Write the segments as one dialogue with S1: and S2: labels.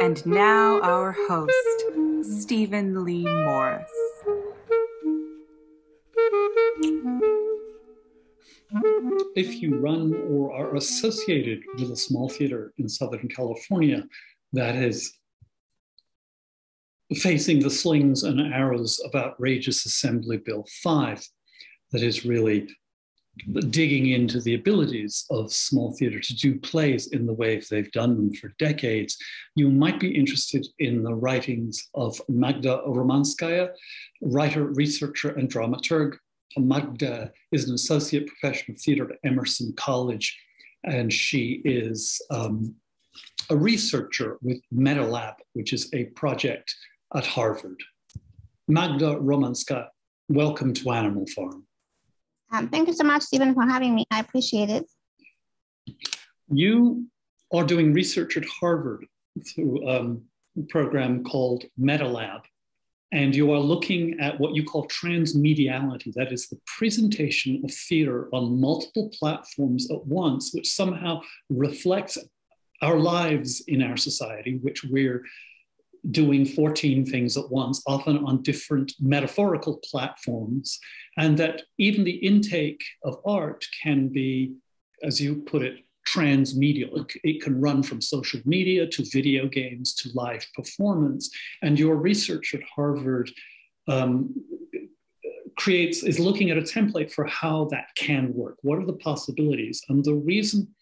S1: And now our host, Stephen Lee Morris.
S2: If you run or are associated with a small theater in Southern California that is facing the slings and arrows of outrageous Assembly Bill 5, that is really digging into the abilities of small theater to do plays in the way they've done them for decades, you might be interested in the writings of Magda Romanska, writer, researcher, and dramaturg. Magda is an associate professor of theater at Emerson College, and she is a researcher with MetaLab, which is a project at Harvard. Magda Romanska, welcome to Animal Farm.
S3: Thank you so much, Stephen, for having me. I appreciate it.
S2: You are doing research at Harvard through a program called MetaLab, and you are looking at what you call transmediality, that is the presentation of theater on multiple platforms at once, which somehow reflects our lives in our society, which we're doing 14 things at once, often on different metaphorical platforms, and that even the intake of art can be, as you put it, transmedial. It can run from social media to video games to live performance. And your research at Harvard is looking at a template for how that can work. What are the possibilities? And the reason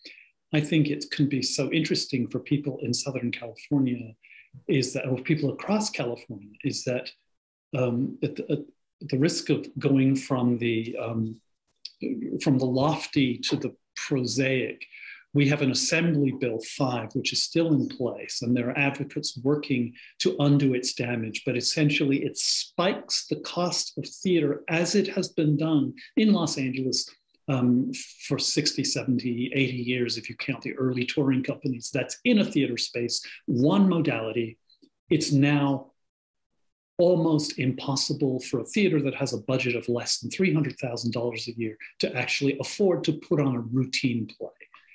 S2: I think it can be so interesting for people in Southern California is that, or people across California, is that at the risk of going from the lofty to the prosaic, we have an Assembly Bill 5, which is still in place, and there are advocates working to undo its damage, but essentially it spikes the cost of theater as it has been done in Los Angeles for 60, 70, 80 years, if you count the early touring companies. That's in a theater space, one modality. It's now almost impossible for a theater that has a budget of less than $300,000 a year to actually afford to put on a routine play.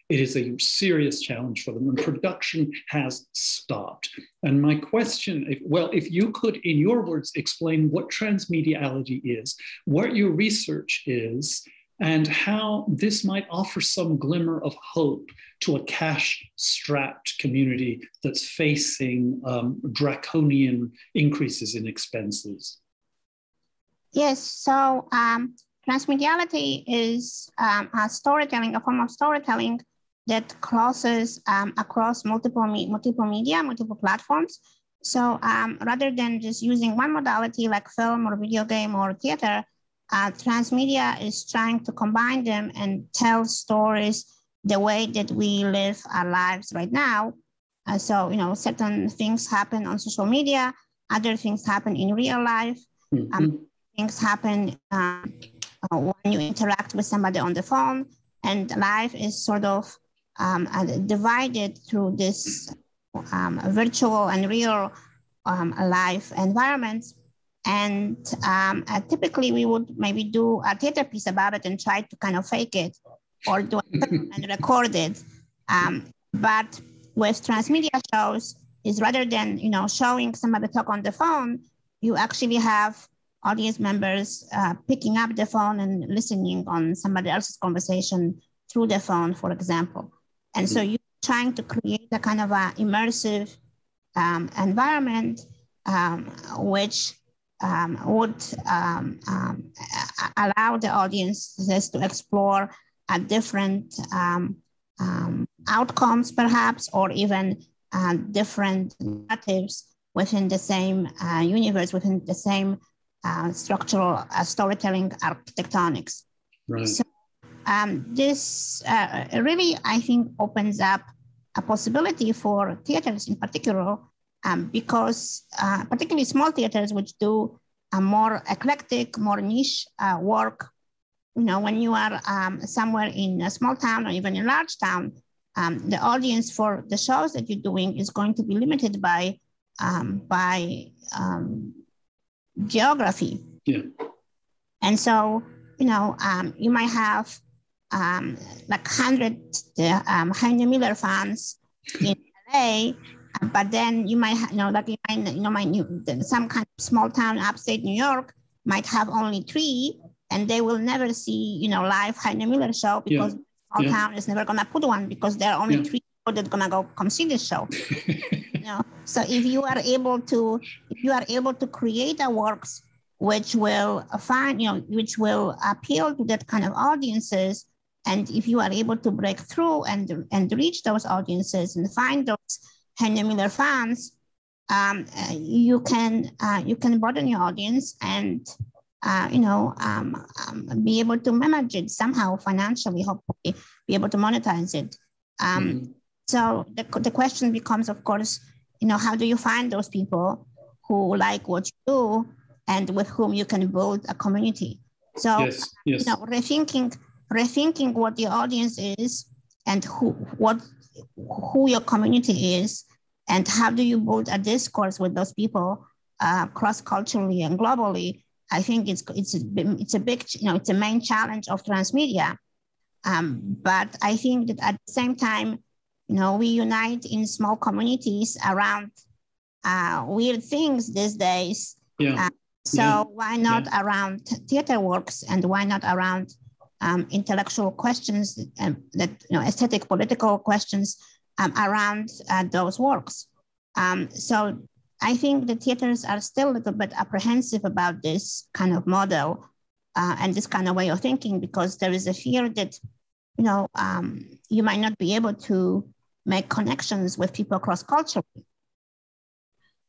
S2: It is a serious challenge for them, and production has stopped. And my question, if you could, in your words, explain what transmediality is, what your research is, and how this might offer some glimmer of hope to a cash-strapped community that's facing draconian increases in expenses.
S3: Yes, so transmediality is a form of storytelling that crosses across multiple media, multiple platforms. So rather than just using one modality like film or video game or theater, transmedia is trying to combine them and tell stories the way that we live our lives right now. So, certain things happen on social media, other things happen in real life. Things happen when you interact with somebody on the phone, and life is sort of divided through this virtual and real life environments. And typically we would maybe do a theater piece about it and try to kind of fake it or do it and record it. But with transmedia shows is rather than, showing somebody talk on the phone, you actually have audience members picking up the phone and listening on somebody else's conversation through the phone, for example. And so you're trying to create a kind of a immersive environment which would allow the audiences to explore different outcomes, perhaps, or even different narratives within the same universe, within the same structural storytelling architectonics.
S2: Right.
S3: So this really, I think, opens up a possibility for theaters in particular, because particularly small theaters which do a more eclectic, more niche work. When you are somewhere in a small town or even a large town, the audience for the shows that you're doing is going to be limited by geography.
S2: Yeah.
S3: And so, you might have like 100 Heine Miller fans in LA, But then you might, some kind of small town upstate New York might have only 3, and they will never see, live Heine Miller show because small town is never gonna put one because there are only 3 people that are gonna go come see the show. So if you are able to create a works which will which will appeal to that kind of audiences, and if you are able to break through and reach those audiences and find those Heine Miller fans, you can broaden your audience and be able to manage it somehow financially, hopefully be able to monetize it. So the question becomes, of course, how do you find those people who like what you do and with whom you can build a community? So rethinking what the audience is and who your community is, and how do you build a discourse with those people cross-culturally and globally. I think it's a big, it's a main challenge of transmedia. But I think that at the same time, we unite in small communities around weird things these days. So why not around theater works, and why not around intellectual questions that aesthetic, political questions around those works. So I think the theaters are still a little bit apprehensive about this kind of model and this kind of way of thinking, because there is a fear that you might not be able to make connections with people cross-culturally.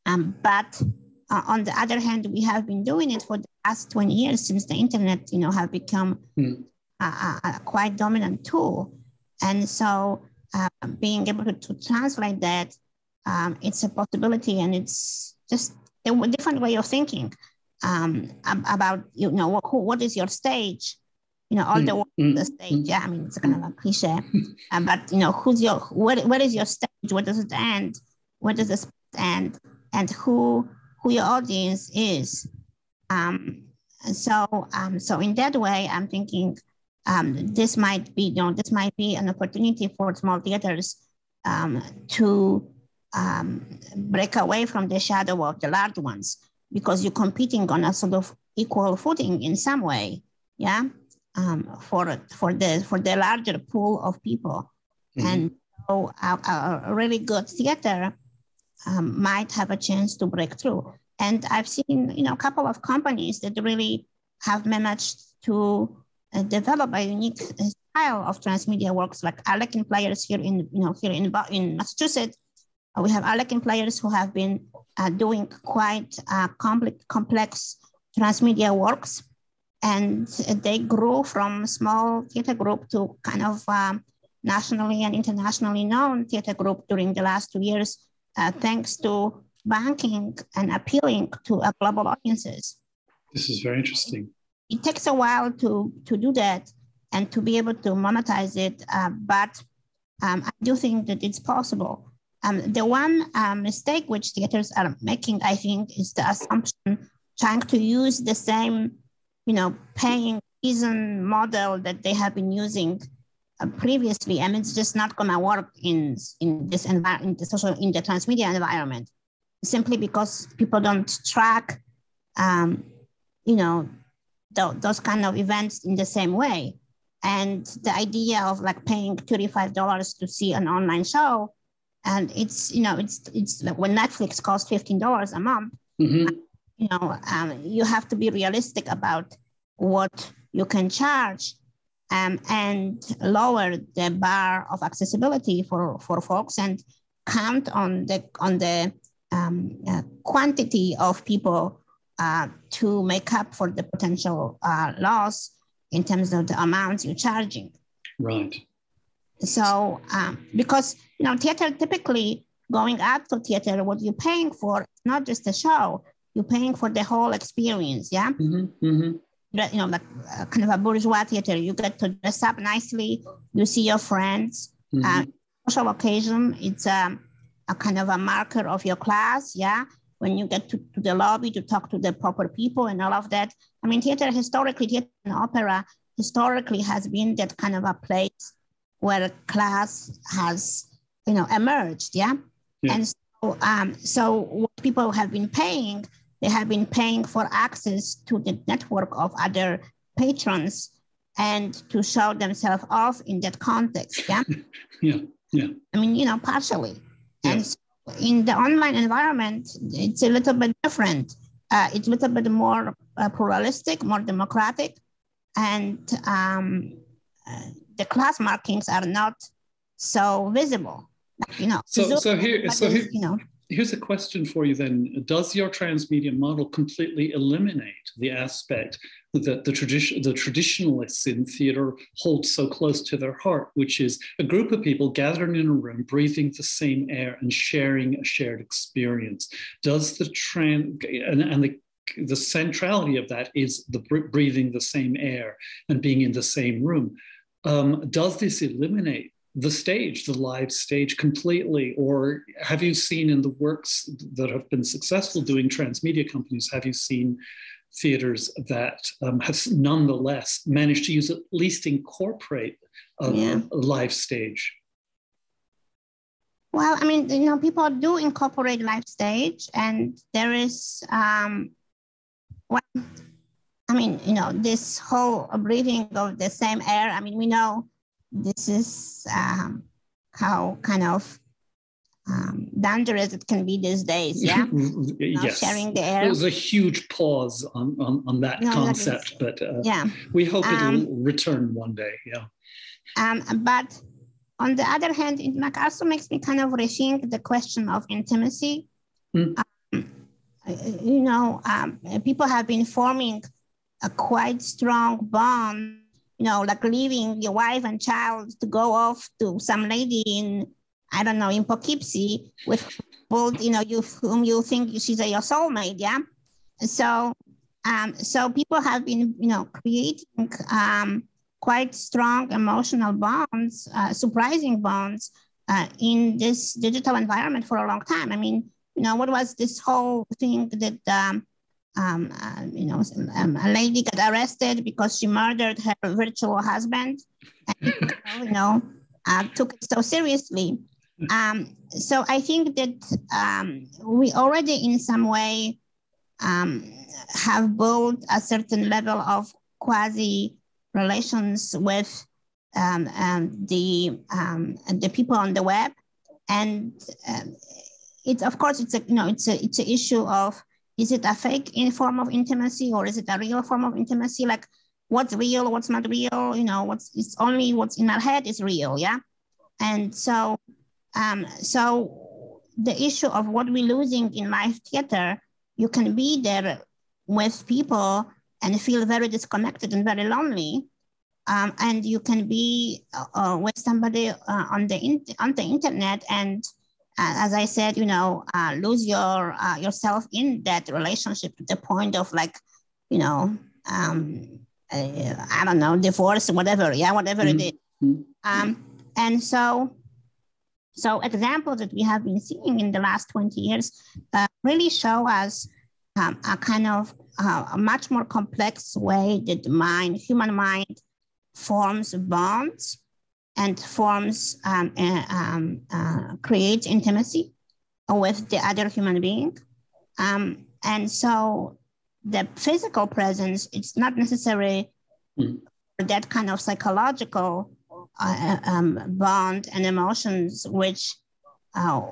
S3: But on the other hand, we have been doing it for the last 20 years since the internet, have become a quite dominant tool. And so being able to translate that, it's a possibility, and it's just a different way of thinking about, what is your stage? All the work the stage. Yeah, I mean, it's kind of a cliche, but where is your stage? Where does it end? Where does it end? And who your audience is. So in that way, I'm thinking this might be an opportunity for small theaters to break away from the shadow of the large ones, because you're competing on a sort of equal footing in some way, for the larger pool of people. And so a really good theater might have a chance to break through. And I've seen, a couple of companies that really have managed to develop a unique style of transmedia works, like Arlequin players here in Massachusetts. We have Arlequin players who have been doing quite complex transmedia works, and they grew from small theater group to kind of nationally and internationally known theater group during the last 2 years, thanks to banking and appealing to global audiences.
S2: This is very interesting.
S3: It takes a while to do that and to be able to monetize it, but I do think that it's possible. The one mistake which theaters are making, I think, is the assumption trying to use the same, paying season model that they have been using previously, and it's just not going to work in the transmedia environment, simply because people don't track, those kind of events in the same way. And the idea of like paying $35 to see an online show, and it's like when Netflix costs $15 a month, you have to be realistic about what you can charge, and lower the bar of accessibility for folks, and count on the quantity of people to make up for the potential loss in terms of the amounts you're charging.
S2: Right.
S3: So, because, theater, typically going out to theater, what you're paying for, not just the show, you're paying for the whole experience, yeah? Like kind of a bourgeois theater, you get to dress up nicely, you see your friends, social occasion, it's a kind of a marker of your class, yeah? When you get to the lobby to talk to the proper people and all of that. I mean, theater and opera historically has been that kind of a place where class has, emerged, yeah? And So what people have been paying, they have been paying for access to the network of other patrons and to show themselves off in that context. Yeah.
S2: Yeah.
S3: I mean, partially.
S2: Yeah.
S3: And so in the online environment, it's a little bit different. It's a little bit more pluralistic, more democratic, and the class markings are not so visible.
S2: Here's a question for you then. Does your transmedia model completely eliminate the aspect that the traditionalists in theater hold so close to their heart, which is a group of people gathered in a room, breathing the same air and sharing a shared experience? Does the centrality of that is the breathing the same air and being in the same room. Does this eliminate the stage, the live stage completely? Or have you seen in the works that have been successful doing transmedia companies, have you seen theaters that have nonetheless managed to use, at least incorporate a live stage?
S3: Well, I mean, people do incorporate live stage, and there is, this whole breathing of the same air. I mean, we know this is how kind of dangerous it can be these days, yeah?
S2: Yes.
S3: Sharing the air.
S2: There was a huge pause on that concept, but we hope it'll return one day,
S3: But on the other hand, it also makes me kind of rethink the question of intimacy. People have been forming a quite strong bond, like leaving your wife and child to go off to some lady in, I don't know, in Poughkeepsie with both, whom you think she's your soulmate, yeah? So people have been, creating quite strong emotional bonds, surprising bonds in this digital environment for a long time. I mean, what was this whole thing that, a lady got arrested because she murdered her virtual husband, and, took it so seriously. So I think that we already in some way have built a certain level of quasi relations with the people on the web, and it's of course it's an issue of, is it a fake form of intimacy or is it a real form of intimacy? Like, what's real, what's not real? It's only what's in our head is real, yeah. And so the issue of what we're losing in live theater, you can be there with people and feel very disconnected and very lonely. And you can be with somebody on the internet and, as I said, lose yourself in that relationship to the point of I don't know, divorce, whatever, whatever it is. And so examples that we have been seeing in the last 20 years really show us a kind of a much more complex way that the human mind forms bonds and creates intimacy with the other human being. And so the physical presence, it's not necessary for that kind of psychological bond and emotions which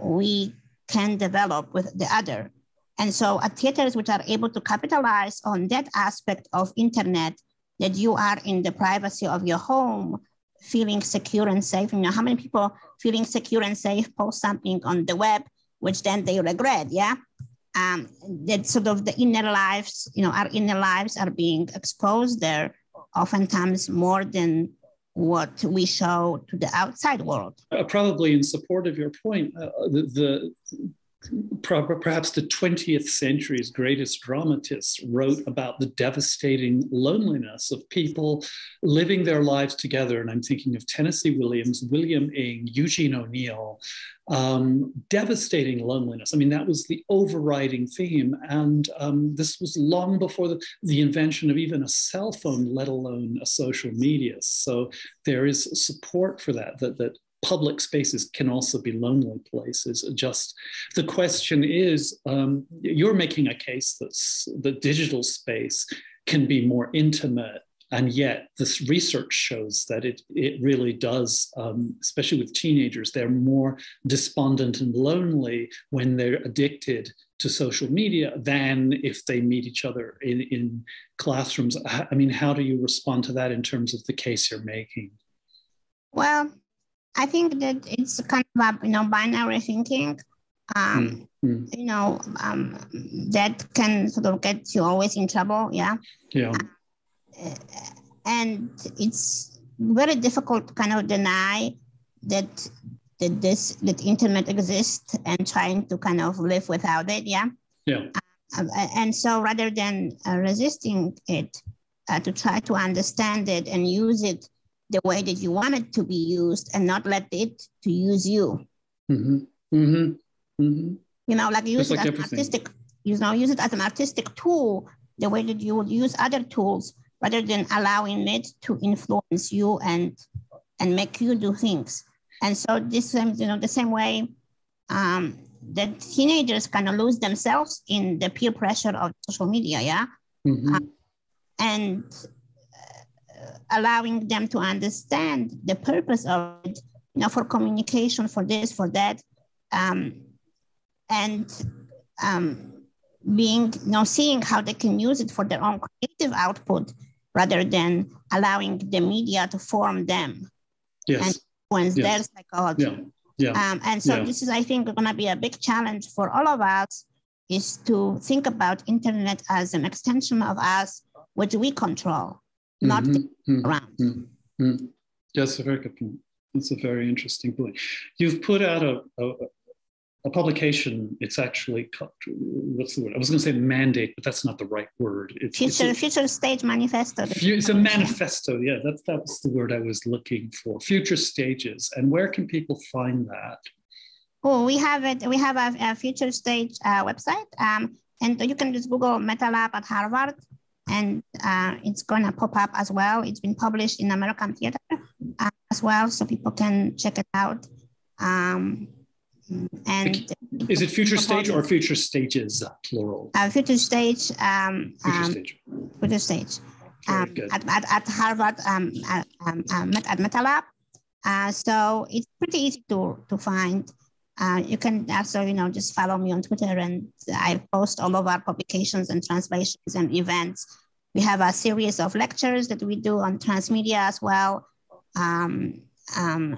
S3: we can develop with the other. And so theaters which are able to capitalize on that aspect of internet, that you are in the privacy of your home, feeling secure and safe. How many people feeling secure and safe post something on the web, which then they regret, yeah? That sort of the inner lives, our inner lives are being exposed there, oftentimes more than what we show to the outside world.
S2: Probably in support of your point, perhaps the 20th century's greatest dramatists wrote about the devastating loneliness of people living their lives together. And I'm thinking of Tennessee Williams, William Ing, Eugene O'Neill. Devastating loneliness. I mean, that was the overriding theme. And this was long before the invention of even a cell phone, let alone a social media. So there is support for that public spaces can also be lonely places. Just the question is, you're making a case that the digital space can be more intimate, and yet this research shows that it really does, especially with teenagers, they're more despondent and lonely when they're addicted to social media than if they meet each other in classrooms. I mean, how do you respond to that in terms of the case you're making?
S3: Well, I think that it's kind of binary thinking. That can sort of get you always in trouble. Yeah. And it's very difficult to kind of deny that internet exists and trying to kind of live without it. Yeah. And so rather than resisting it, to try to understand it and use it the way that you want it to be used, and not let it to use you. Like use it as an artistic, use it as an artistic tool, the way that you would use other tools, rather than allowing it to influence you and make you do things. And so this, the same way that teenagers kind of lose themselves in the peer pressure of social media, yeah, and allowing them to understand the purpose of it, for communication, for this, for that, and being, seeing how they can use it for their own creative output, rather than allowing the media to form them and influence their psychology. And so this is, I think, going to be a big challenge for all of us, is to think about internet as an extension of us, which we control, not around.
S2: That's a very good point. That's a very interesting point. You've put out a publication. It's actually, what's the word? I was going to say mandate, but that's not the right word.
S3: Future Stage Manifesto.
S2: It's a manifesto. Yeah, that was the word I was looking for. Future Stages. And where can people find that?
S3: Oh, we have it. We have a Future Stage website, and you can just Google MetaLab at Harvard, and it's going to pop up as well. It's been published in American Theater as well, so people can check it out. And
S2: is it Future Stage or Future Stages, plural?
S3: Future Stage. Future Stage. At Harvard, at MetaLab. So it's pretty easy to find. You can also, just follow me on Twitter, and I post all of our publications and translations and events. We have a series of lectures that we do on transmedia as well.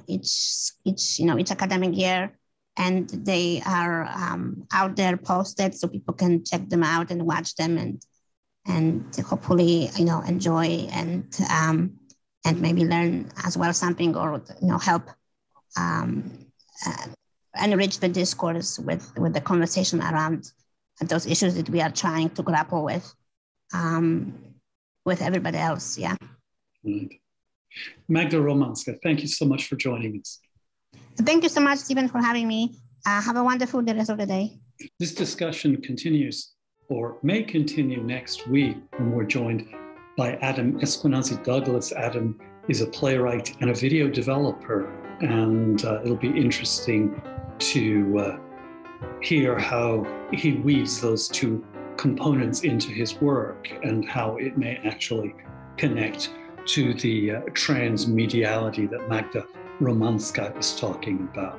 S3: Each academic year, and they are out there posted, so people can check them out and watch them, and hopefully, enjoy and maybe learn as well something, or help enrich the discourse with the conversation around those issues that we are trying to grapple with everybody else. Yeah.
S2: Right. Magda Romanska, thank you so much for joining us.
S3: Thank you so much, Stephen, for having me. Have a wonderful rest of the day.
S2: This discussion continues, or may continue, next week when we're joined by Adam Eskenazi-Douglas. Adam is a playwright and a video developer, and it'll be interesting to hear how he weaves those two components into his work, and how it may actually connect to the transmediality that Magda Romanska is talking about.